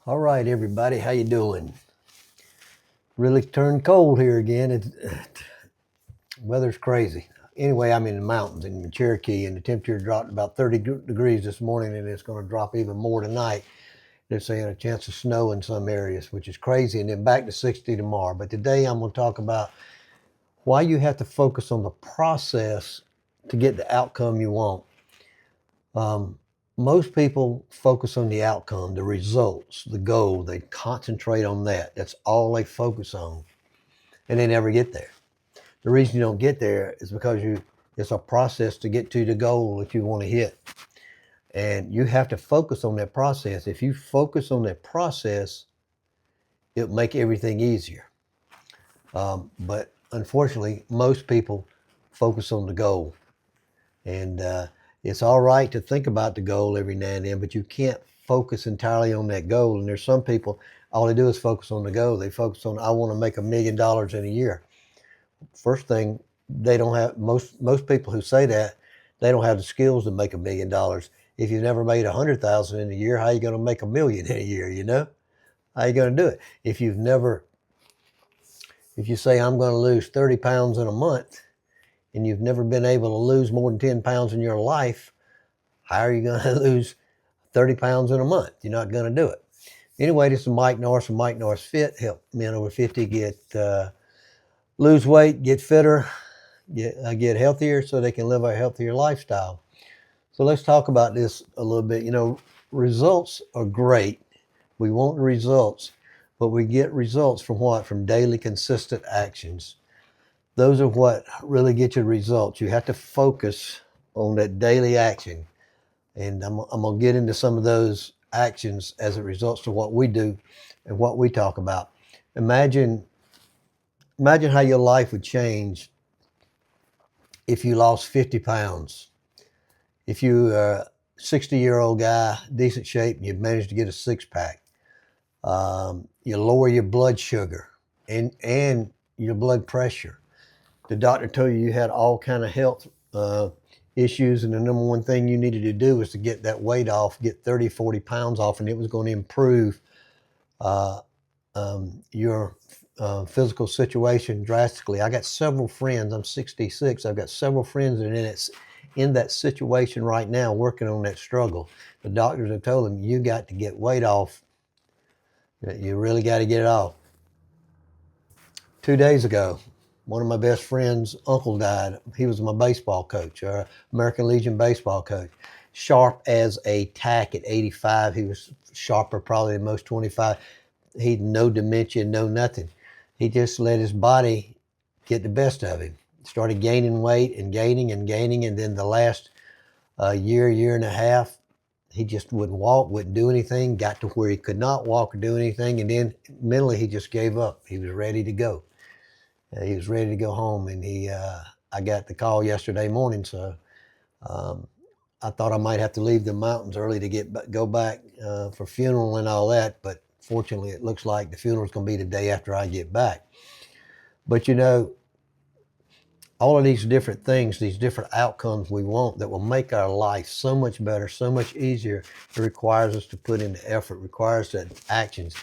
All right, everybody, how you doing? Really turned cold here again. Weather's crazy. Anyway, I'm in the mountains in Cherokee, and the temperature dropped about 30 degrees this morning, and it's going to drop even more tonight. They're saying a chance of snow in some areas, which is crazy, and then back to 60 tomorrow. But today I'm going to talk about why you have to focus on the process to get the outcome you want. Um, Most people focus on the outcome, the results, the goal. They concentrate on that. That's all they focus on, and they never get there. The reason you don't get there is because it's a process to get to the goal that you want to hit, and you have to focus on that process. If you focus on that process, it'll make everything easier. But unfortunately, most people focus on the goal, and it's all right to think about the goal every now and then, but you can't focus entirely on that goal. And there's some people, all they do is focus on the goal. They focus on, I want to make $1 million in a year. First thing, they don't have, most people who say that, they don't have the skills to make $1 million. If you've never made 100,000 in a year, how are you going to make $1 million in a year? How are you going to do it? If you say, I'm going to lose 30 pounds in a month, and you've never been able to lose more than 10 pounds in your life, how are you going to lose 30 pounds in a month? You're not going to do it. Anyway, this is Mike Norris from Mike Norris Fit. Help men over 50 lose weight, get fitter, get healthier so they can live a healthier lifestyle. So let's talk about this a little bit. Results are great. We want results, but we get results from what? From daily consistent actions. Those are what really get you results. You have to focus on that daily action. And I'm going to get into some of those actions as it results to what we do and what we talk about. Imagine how your life would change if you lost 50 pounds. If you're a 60-year-old guy, decent shape, and you've managed to get a six-pack. You lower your blood sugar and your blood pressure. The doctor told you had all kind of health issues, and the number one thing you needed to do was to get that weight off, get 30, 40 pounds off, and it was going to improve your physical situation drastically. I got several friends. I'm 66. I've got several friends that are in that situation right now, working on that struggle. The doctors have told them, you got to get weight off. You really got to get it off. 2 days ago, one of my best friends' uncle died. He was my baseball coach, American Legion baseball coach. Sharp as a tack at 85. He was sharper probably than most 25. He'd no dementia, no nothing. He just let his body get the best of him. Started gaining weight and gaining and gaining, and then the last year and a half, he just wouldn't walk, wouldn't do anything, got to where he could not walk or do anything, and then mentally he just gave up. He was ready to go. He was ready to go home, and I got the call yesterday morning, so I thought I might have to leave the mountains early to go back for funeral and all that, but fortunately it looks like the funeral's going to be the day after I get back. But all of these different things, these different outcomes we want that will make our life so much better, so much easier, it requires us to put in the effort, requires that actions.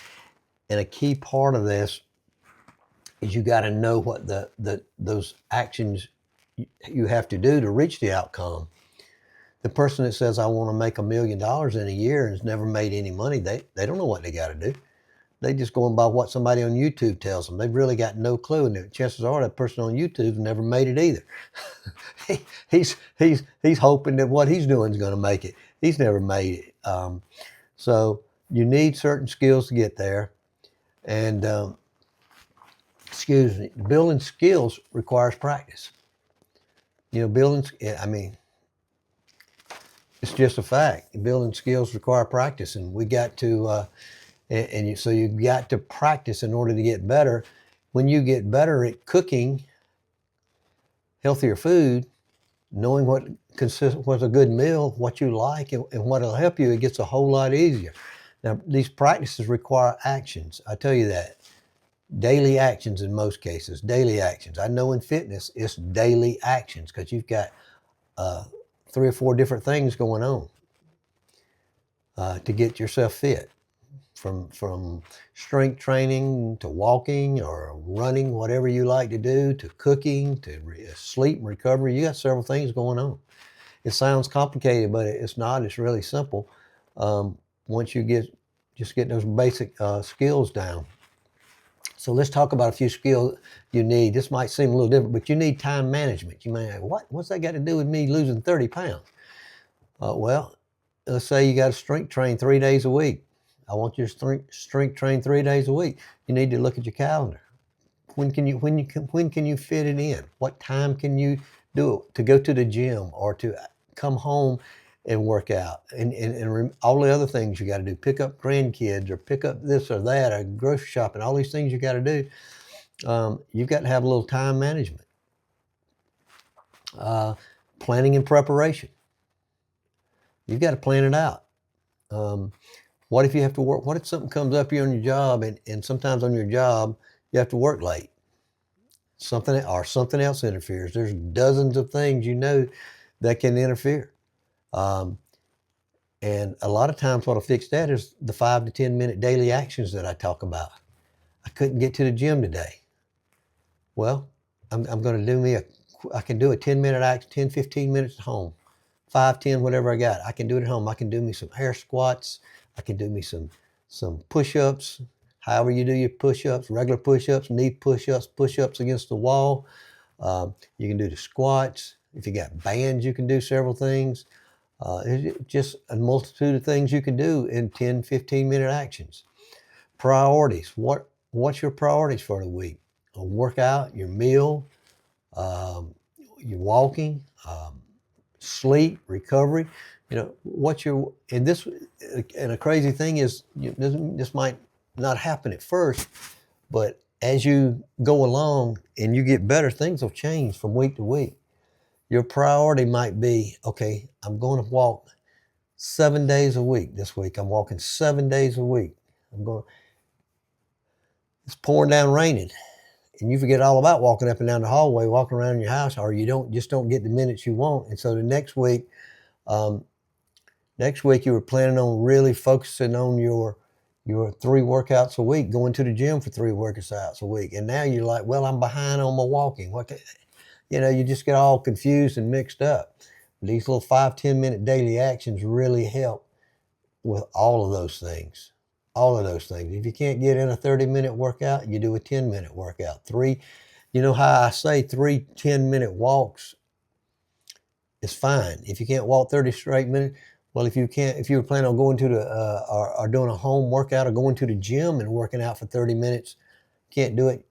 And a key part of this is you got to know what those actions you have to do to reach the outcome. The person that says, I want to make $1 million in a year and has never made any money, they don't know what they got to do. They just going by what somebody on YouTube tells them. They've really got no clue, and the chances are that person on YouTube never made it either. he's hoping that what he's doing is going to make it. He's never made it. So you need certain skills to get there, and building skills requires practice. It's just a fact. Building skills require practice, and we got to. So you've got to practice in order to get better. When you get better at cooking healthier food, knowing what's a good meal, what you like, and what'll help you, it gets a whole lot easier. Now, these practices require actions. I tell you that. Daily actions in most cases. Daily actions. I know in fitness, it's daily actions because you've got 3 or 4 different things going on to get yourself fit. from strength training to walking or running, whatever you like to do, to cooking, to sleep and recovery. You got several things going on. It sounds complicated, but it's not. It's really simple. Once you just get those basic skills down. So let's talk about a few skills you need. This might seem a little different, but you need time management. You may say, what's that got to do with me losing 30 pounds? Well, let's say you got to strength train 3 days a week. I want you to strength train 3 days a week. You need to look at your calendar. When can you fit it in? What time can you do it? To go to the gym or to come home and work out, and all the other things you got to do. Pick up grandkids or pick up this or that, or grocery shopping. All these things you got to do. You've got to have a little time management. Planning and preparation. You've got to plan it out. What if you have to work? What if something comes up here on your job, and sometimes on your job you have to work late? Something else interferes. There's dozens of things that can interfere. And a lot of times what will fix that is the 5 to 10 minute daily actions that I talk about. I couldn't get to the gym today. Well, I'm going to do I can do a 10-minute action, 10, 15 minutes at home. 5, 10, whatever I got. I can do it at home. I can do me some air squats. I can do me some push-ups. However you do your push-ups, regular push-ups, knee push-ups, push-ups against the wall. You can do the squats. If you got bands, you can do several things. It's just a multitude of things you can do in 10, 15-minute actions. Priorities. What's your priorities for the week? A workout, your meal, your walking, sleep, recovery. And a crazy thing is, this might not happen at first, but as you go along and you get better, things will change from week to week. Your priority might be, okay, I'm going to walk 7 days a week this week. I'm walking 7 days a week. It's pouring down raining, and you forget all about walking up and down the hallway, walking around in your house, or you don't get the minutes you want. And so the next week you were planning on really focusing on your 3 workouts a week, going to the gym for 3 workouts a week. And now you're like, well, I'm behind on my walking. You just get all confused and mixed up. These little 5, 10-minute daily actions really help with all of those things. All of those things. If you can't get in a 30-minute workout, you do a 10-minute workout. You know how I say 3 10-minute walks is fine. If you can't walk 30 straight minutes, well, if you were planning on going to or doing a home workout or going to the gym and working out for 30 minutes, can't do it,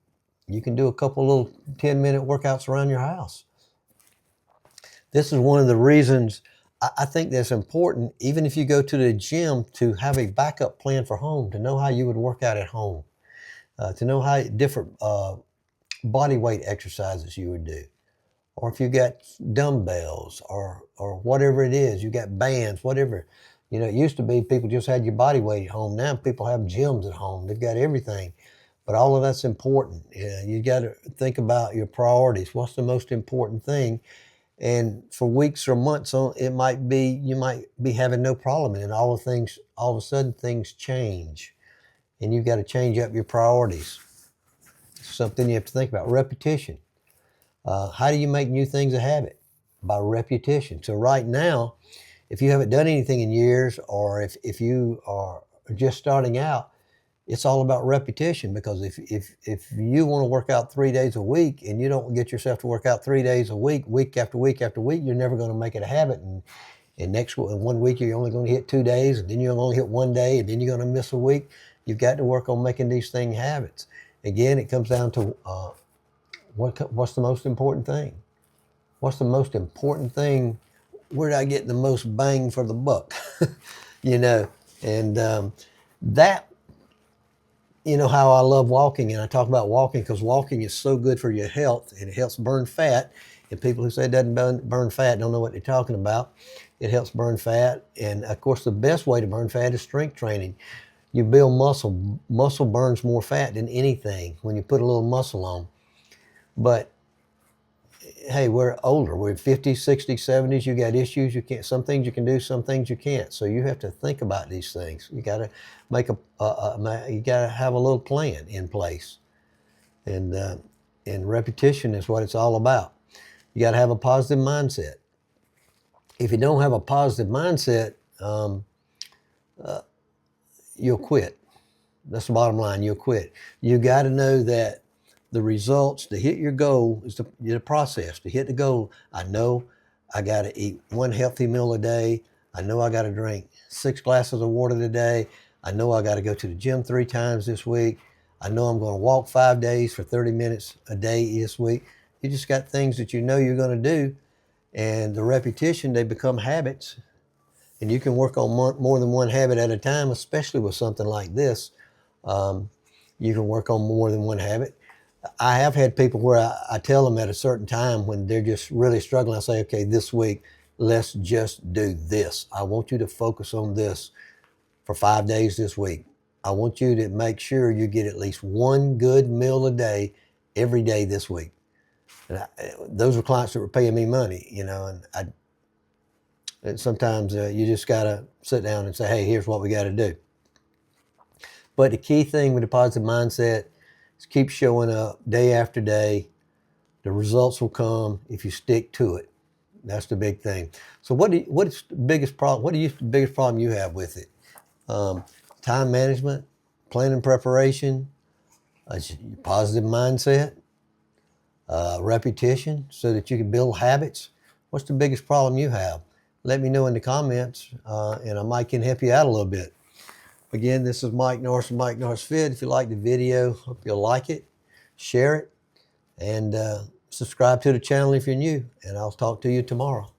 you can do a couple little 10-minute workouts around your house. This is one of the reasons I think that's important, even if you go to the gym, to have a backup plan for home, to know how you would work out at home, to know how different body weight exercises you would do. Or if you got dumbbells or whatever it is, you got bands, whatever. It used to be people just had your body weight at home. Now people have gyms at home. They've got everything. But all of that's important. You got to think about your priorities. What's the most important thing? And for weeks or months on, you might be having no problem. And all of a sudden things change. And you've got to change up your priorities. It's something you have to think about. Repetition. How do you make new things a habit? By repetition. So right now, if you haven't done anything in years, or if you are just starting out, it's all about repetition. Because if you want to work out 3 days a week and you don't get yourself to work out 3 days a week, week after week after week, you're never going to make it a habit. And one week you're only going to hit 2 days, and then you'll only hit 1 day, and then you're going to miss a week. You've got to work on making these things habits. Again, it comes down to what's the most important thing? What's the most important thing? Where do I get the most bang for the buck? And that, how I love walking, and I talk about walking because walking is so good for your health, and it helps burn fat. And people who say it doesn't burn fat don't know what they're talking about. It helps burn fat. And of course, the best way to burn fat is strength training. You build muscle. Muscle burns more fat than anything when you put a little muscle on. But hey, we're older. We're 50s, 60s, 70s. You got issues. You can't. Some things you can do. Some things you can't. So you have to think about these things. You got to make you got to have a little plan in place, and repetition is what it's all about. You got to have a positive mindset. If you don't have a positive mindset, you'll quit. That's the bottom line. You'll quit. You got to know that the results to hit your goal is the process. To hit the goal, I know I got to eat one healthy meal a day. I know I got to drink 6 glasses of water a day. I know I got to go to the gym 3 times this week. I know I'm going to walk 5 days for 30 minutes a day this week. You just got things that you know you're going to do, and the repetition, they become habits. And you can work on more than one habit at a time, especially with something like this. You can work on more than one habit. I have had people where I tell them at a certain time when they're just really struggling, I say, okay, this week, let's just do this. I want you to focus on this for 5 days this week. I want you to make sure you get at least one good meal a day every day this week. And those were clients that were paying me money, you know, and sometimes you just got to sit down and say, hey, here's what we got to do. But the key thing with a positive mindset is keep showing up day after day. The results will come if you stick to it. That's the big thing. So what's the biggest problem? What is the biggest problem you have with it? Time management, planning preparation, positive mindset, repetition so that you can build habits. What's the biggest problem you have? Let me know in the comments, and I might can help you out a little bit. Again, this is Mike Norris from Mike Norris Fit. If you like the video, hope you'll like it, share it, and subscribe to the channel if you're new. And I'll talk to you tomorrow.